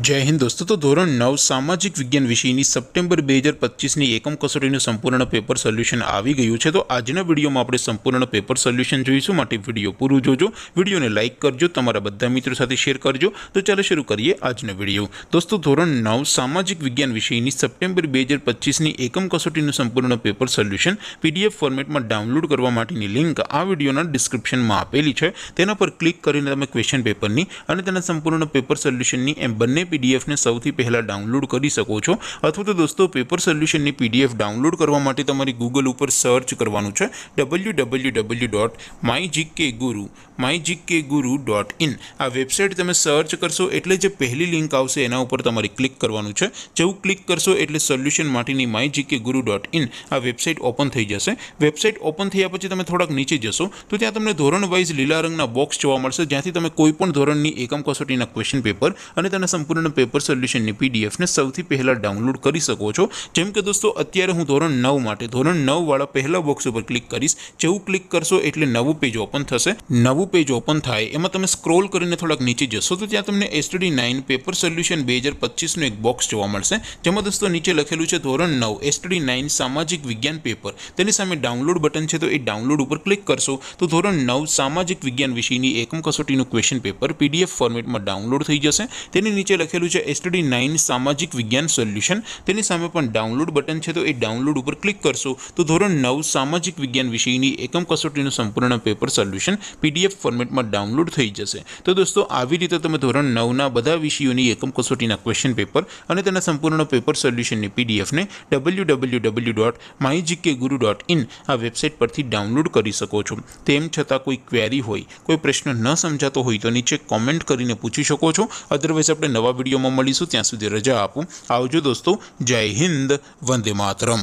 जय हिंद दोस्तों। तो धोरण 9 सामाजिक विज्ञान विषयની સપ્ટેમ્બર 2025ની એકમ કસોટીનું સંપૂર્ણ પેપર સોલ્યુશન આવી ગયું છે। તો આજના વિડીયોમાં આપણે સંપૂર્ણ પેપર સોલ્યુશન જોઈશું, માટે વિડીયો પૂરું જોજો, વિડીયોને લાઇક કરજો, તમારા બધા મિત્રો સાથે શેર કરજો। તો ચાલો શરૂ કરીએ આજનો વિડીયો। દોસ્તો, ધોરણ 9 સામાજિક વિજ્ઞાન વિષયની સપ્ટેમ્બર 2025ની એકમ કસોટીનું સંપૂર્ણ પેપર સોલ્યુશન પીડીએફ ફોર્મેટમાં ડાઉનલોડ કરવા માટેની લિંક આ વિડીયોના ડિસ્ક્રિપ્શનમાં આપેલી છે। તેના પર ક્લિક કરીને તમે ક્વેશ્ચન પેપરની અને તેના સંપૂર્ણ પેપર સોલ્યુશનની એમ બંને पीडीएफ ने સૌથી પહેલા ડાઉનલોડ કરી શકો છો। અથવા તો દોસ્તો, પેપર સોલ્યુશનની પીડીએફ ડાઉનલોડ કરવા માટે તમારી ગૂગલ ઉપર સર્ચ કરવાનું છે www.mygkguru.in। આ વેબસાઇટ તમે સર્ચ કરશો એટલે જે પહેલી લિંક આવશે એના ઉપર તમારે ક્લિક કરવાનું છે। જેવું ક્લિક કરશો એટલે સોલ્યુશન માટેની mygkguru.in આ વેબસાઇટ ઓપન થઈ જશે। વેબસાઇટ ઓપન થયા પછી તમે થોડાક નીચે જશો તો ત્યાં તમને ધોરણ વાઇઝ લીલા રંગના બોક્સ જોવા મળશે, જ્યાંથી તમે કોઈ પણ ધોરણની એકમ કસોટીના ક્વેશ્ચન પેપર અને તેના સંપૂર્ણ પેપર સોલ્યુશનની પીડીએફ ને સૌથી પહેલા ડાઉનલોડ કરી શકો છો। જેમ કે દોસ્તો, અત્યારે હું ધોરણ 9 માટે ધોરણ 9 વાળા પહેલા બોક્સ ઉપર ક્લિક કરીશ। જેવું ક્લિક કરશો એટલે નવું પેજ ઓપન થશે। નવું પેજ ઓપન થાય એમાં તમે સ્ક્રોલ કરીને થોડાક નીચે જશો તો ત્યાં તમને STD9 પેપર સોલ્યુશન 2025નું એક બોક્સ જોવા મળશે, જેમાં દોસ્તો નીચે લખેલું છે ધોરણ 9 STD9 સામાજિક વિજ્ઞાન પેપર। તેની સામે ડાઉનલોડ બટન છે, તો એ ડાઉનલોડ ઉપર ક્લિક કરશો તો ધોરણ 9 સામાજિક વિજ્ઞાન વિષયની એકમ કસોટીનું ક્વેશ્ચન પેપર પીડીએફ ફોર્મેટમાં ડાઉનલોડ થઈ જશે। તેની નીચે લખેલું છે STD9 સામાજિક વિજ્ઞાન સોલ્યુશન। તેની સામે પણ ડાઉનલોડ બટન છે, તો એ ડાઉનલોડ ઉપર ક્લિક કરશો તો ધોરણ 9 સામાજિક વિજ્ઞાન વિષયની એકમ કસોટીનું સંપૂર્ણ પેપર સોલ્યુશન પીડીએફ ફોર્મેટમાં ડાઉનલોડ થઈ જશે। તો દોસ્તો, આવી રીતે તમે ધોરણ 9ના બધા વિષયોની એકમ કસોટીના ક્વેશ્ચન પેપર અને તેના સંપૂર્ણ પેપર સોલ્યુશનની પીડીએફને www.mygkguru.in આ વેબસાઇટ પરથી ડાઉનલોડ કરી શકો છો। તેમ છતાં કોઈ ક્વેરી હોય, કોઈ પ્રશ્ન ન સમજાતો હોય તો નીચે કોમેન્ટ કરીને પૂછી શકો છો। અધરવાઇઝ આપણે નવા વિડીયોમાં મળીશું, ત્યાં સુધી રજા આપું। આવજો દોસ્તો, જય હિન્દ, વંદે માતરમ।